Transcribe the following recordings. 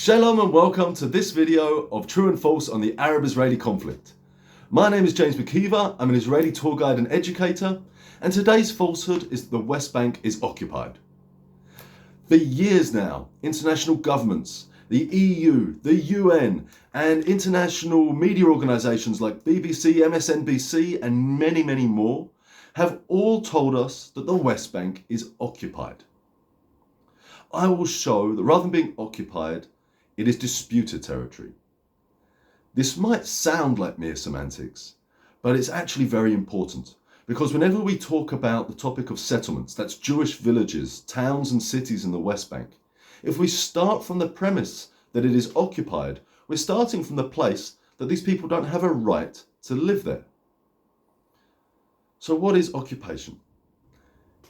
Shalom and welcome to this video of True and False on the Arab-Israeli conflict. My name is James McKeever, I'm an Israeli tour guide and educator, and today's falsehood is that the West Bank is occupied. For years now, international governments, the EU, the UN, and international media organisations like BBC, MSNBC, and many more have all told us that the West Bank is occupied. I will show that rather than being occupied, it is disputed territory. This might sound like mere semantics, but it's actually very important because whenever we talk about the topic of settlements, that's Jewish villages, towns and cities in the West Bank, if we start from the premise that it is occupied, we're starting from the place that these people don't have a right to live there. So what is occupation?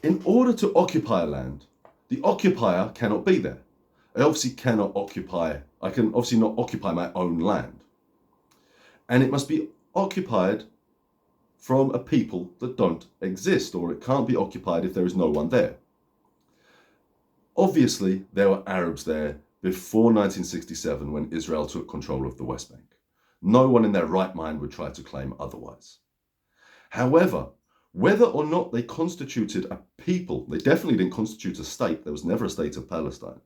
In order to occupy a land, the occupier cannot be there. I can obviously not occupy my own land. And it must be occupied from a people that don't exist, or it can't be occupied if there is no one there. Obviously, there were Arabs there before 1967 when Israel took control of the West Bank. No one in their right mind would try to claim otherwise. However, whether or not they constituted a people, they definitely didn't constitute a state, there was never a state of Palestine.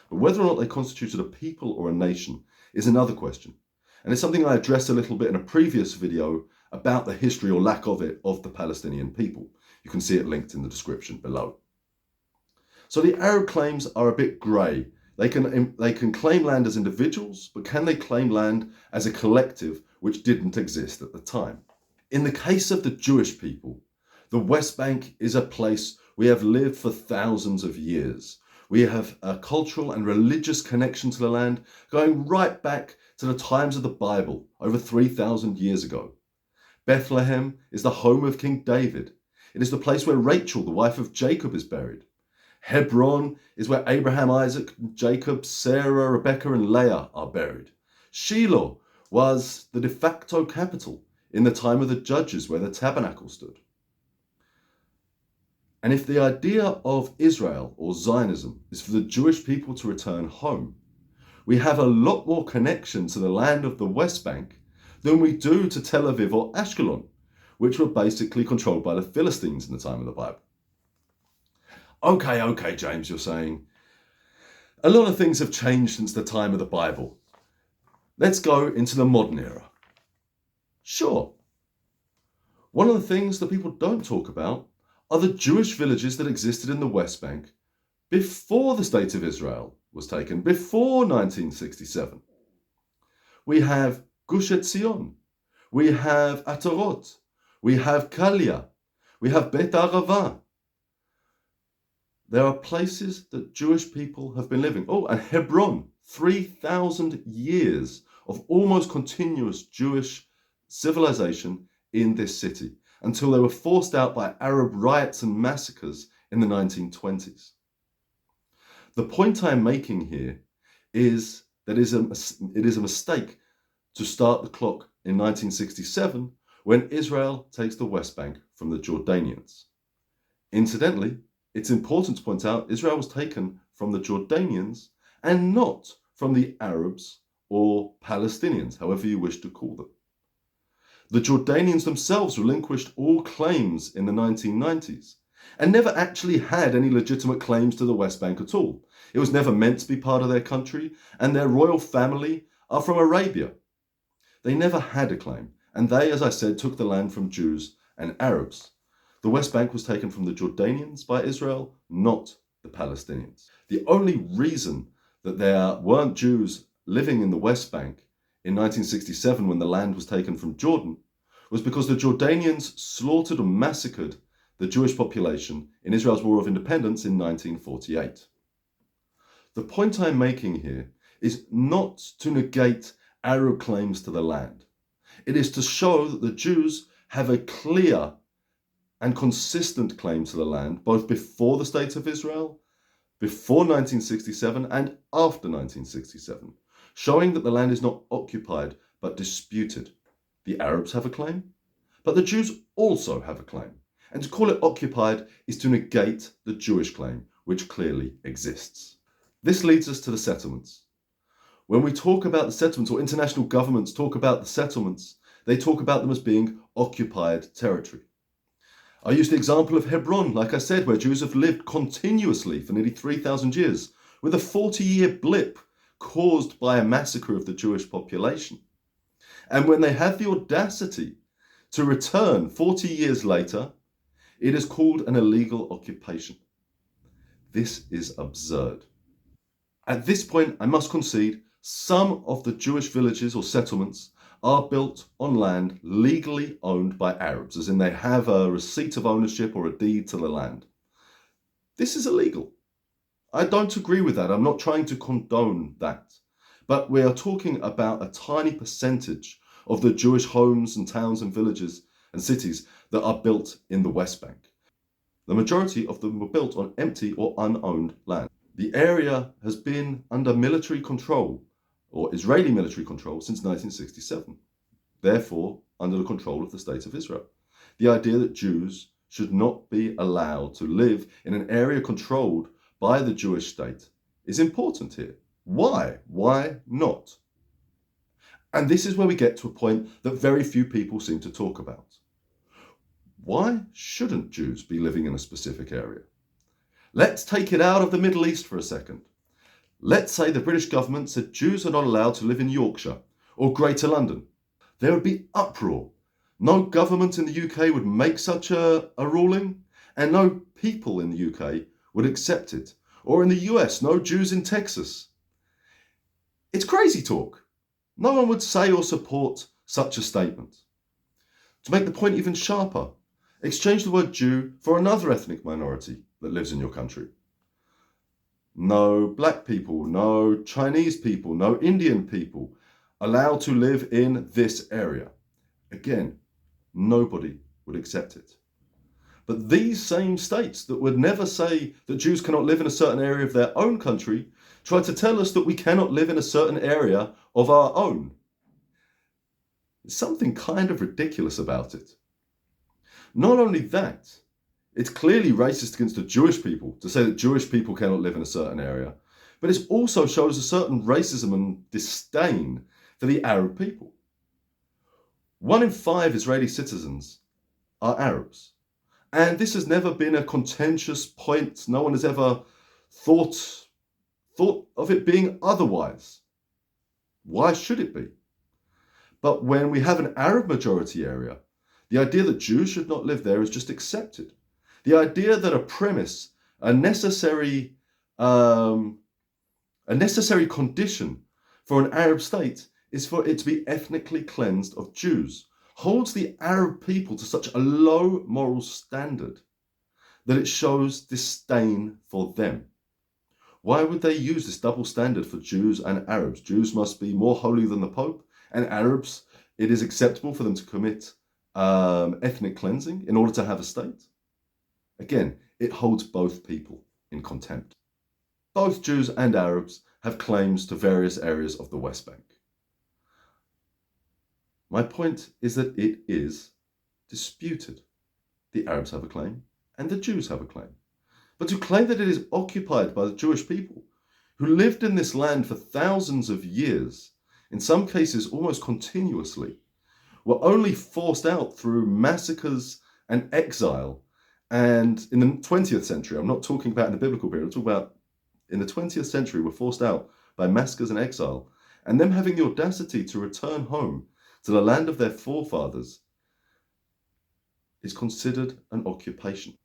But whether or not they constituted a people or a nation is another question. And it's something I addressed a little bit in a previous video about the history or lack of it of the Palestinian people. You can see it linked in the description below. So the Arab claims are a bit grey. They can claim land as individuals, but can they claim land as a collective which didn't exist at the time? In the case of the Jewish people, the West Bank is a place we have lived for thousands of years. We have a cultural and religious connection to the land going right back to the times of the Bible, over 3,000 years ago. Bethlehem is the home of King David. It is the place where Rachel, the wife of Jacob, is buried. Hebron is where Abraham, Isaac, Jacob, Sarah, Rebecca, and Leah are buried. Shiloh was the de facto capital in the time of the judges where the tabernacle stood. And if the idea of Israel or Zionism is for the Jewish people to return home, we have a lot more connection to the land of the West Bank than we do to Tel Aviv or Ashkelon, which were basically controlled by the Philistines in the time of the Bible. Okay, James, you're saying, a lot of things have changed since the time of the Bible. Let's go into the modern era. Sure. One of the things that people don't talk about are the Jewish villages that existed in the West Bank before the State of Israel was taken, before 1967. We have Gush Etzion, we have Atarot, we have Kalia, we have Bet Arava. There are places that Jewish people have been living. Oh, and Hebron, 3,000 years of almost continuous Jewish civilization in this city, until they were forced out by Arab riots and massacres in the 1920s. The point I'm making here is that it is a mistake to start the clock in 1967 when Israel takes the West Bank from the Jordanians. Incidentally, it's important to point out Israel was taken from the Jordanians and not from the Arabs or Palestinians, however you wish to call them. The Jordanians themselves relinquished all claims in the 1990s and never actually had any legitimate claims to the West Bank at all. It was never meant to be part of their country, and their royal family are from Arabia. They never had a claim, and they, as I said, took the land from Jews and Arabs. The West Bank was taken from the Jordanians by Israel, not the Palestinians. The only reason that there weren't Jews living in the West Bank in 1967 when the land was taken from Jordan was because the Jordanians slaughtered and massacred the Jewish population in Israel's War of Independence in 1948. The point I'm making here is not to negate Arab claims to the land. It is to show that the Jews have a clear and consistent claim to the land, both before the State of Israel, before 1967, and after 1967. Showing that the land is not occupied but disputed. The Arabs have a claim, but the Jews also have a claim. And to call it occupied is to negate the Jewish claim, which clearly exists. This leads us to the settlements. When we talk about the settlements, or international governments talk about the settlements, they talk about them as being occupied territory. I use the example of Hebron, like I said, where Jews have lived continuously for nearly 3,000 years, with a 40-year blip caused by a massacre of the Jewish population. And when they have the audacity to return 40 years later, it is called an illegal occupation. This is absurd. At this point, I must concede, some of the Jewish villages or settlements are built on land legally owned by Arabs, as in they have a receipt of ownership or a deed to the land. This is illegal. I don't agree with that. I'm not trying to condone that. But we are talking about a tiny percentage of the Jewish homes and towns and villages and cities that are built in the West Bank. The majority of them were built on empty or unowned land. The area has been under military control, or Israeli military control, since 1967, therefore under the control of the State of Israel. The idea that Jews should not be allowed to live in an area controlled by the Jewish state is important here. Why? Why not? And this is where we get to a point that very few people seem to talk about. Why shouldn't Jews be living in a specific area? Let's take it out of the Middle East for a second. Let's say the British government said Jews are not allowed to live in Yorkshire or Greater London. There would be uproar. No government in the UK would make such a ruling, and no people in the UK would accept it. Or in the US, no Jews in Texas. It's crazy talk. No one would say or support such a statement. To make the point even sharper, exchange the word Jew for another ethnic minority that lives in your country. No black people, no Chinese people, no Indian people allowed to live in this area. Again, nobody would accept it. But these same states that would never say that Jews cannot live in a certain area of their own country try to tell us that we cannot live in a certain area of our own. There's something kind of ridiculous about it. Not only that, it's clearly racist against the Jewish people to say that Jewish people cannot live in a certain area, but it also shows a certain racism and disdain for the Arab people. 1 in 5 Israeli citizens are Arabs. And this has never been a contentious point. No one has ever thought of it being otherwise. Why should it be? But when we have an Arab majority area, the idea that Jews should not live there is just accepted. The idea that a premise, a necessary condition for an Arab state is for it to be ethnically cleansed of Jews, holds the Arab people to such a low moral standard that it shows disdain for them. Why would they use this double standard for Jews and Arabs? Jews must be more holy than the Pope, and Arabs, it is acceptable for them to commit ethnic cleansing in order to have a state. Again, it holds both people in contempt. Both Jews and Arabs have claims to various areas of the West Bank. My point is that it is disputed. The Arabs have a claim and the Jews have a claim. But to claim that it is occupied by the Jewish people who lived in this land for thousands of years, in some cases almost continuously, were only forced out through massacres and exile. And in the 20th century, I'm not talking about in the biblical period, I'm talking about in the 20th century, were forced out by massacres and exile, and them having the audacity to return home to the land of their forefathers is considered an occupation.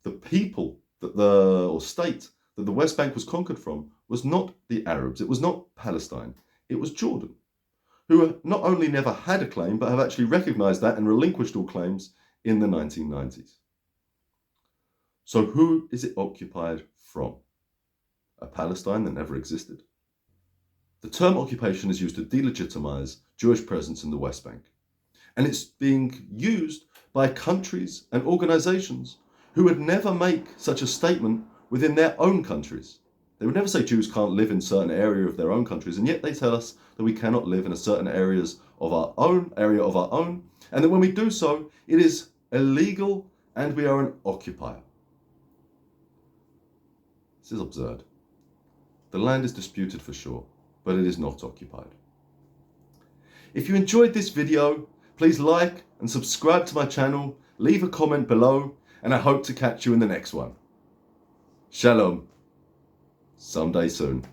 The people or state that the West Bank was conquered from was not the Arabs, it was not Palestine, it was Jordan, who not only never had a claim, but have actually recognized that and relinquished all claims in the 1990s. So who is it occupied from? A Palestine that never existed? The term occupation is used to delegitimize Jewish presence in the West Bank. And it's being used by countries and organizations who would never make such a statement within their own countries. They would never say Jews can't live in certain area of their own countries, and yet they tell us that we cannot live in a certain area of our own, and that when we do so, it is illegal and we are an occupier. This is absurd. The land is disputed for sure, but it is not occupied. If you enjoyed this video, please like and subscribe to my channel, leave a comment below, and I hope to catch you in the next one. Shalom. Someday soon.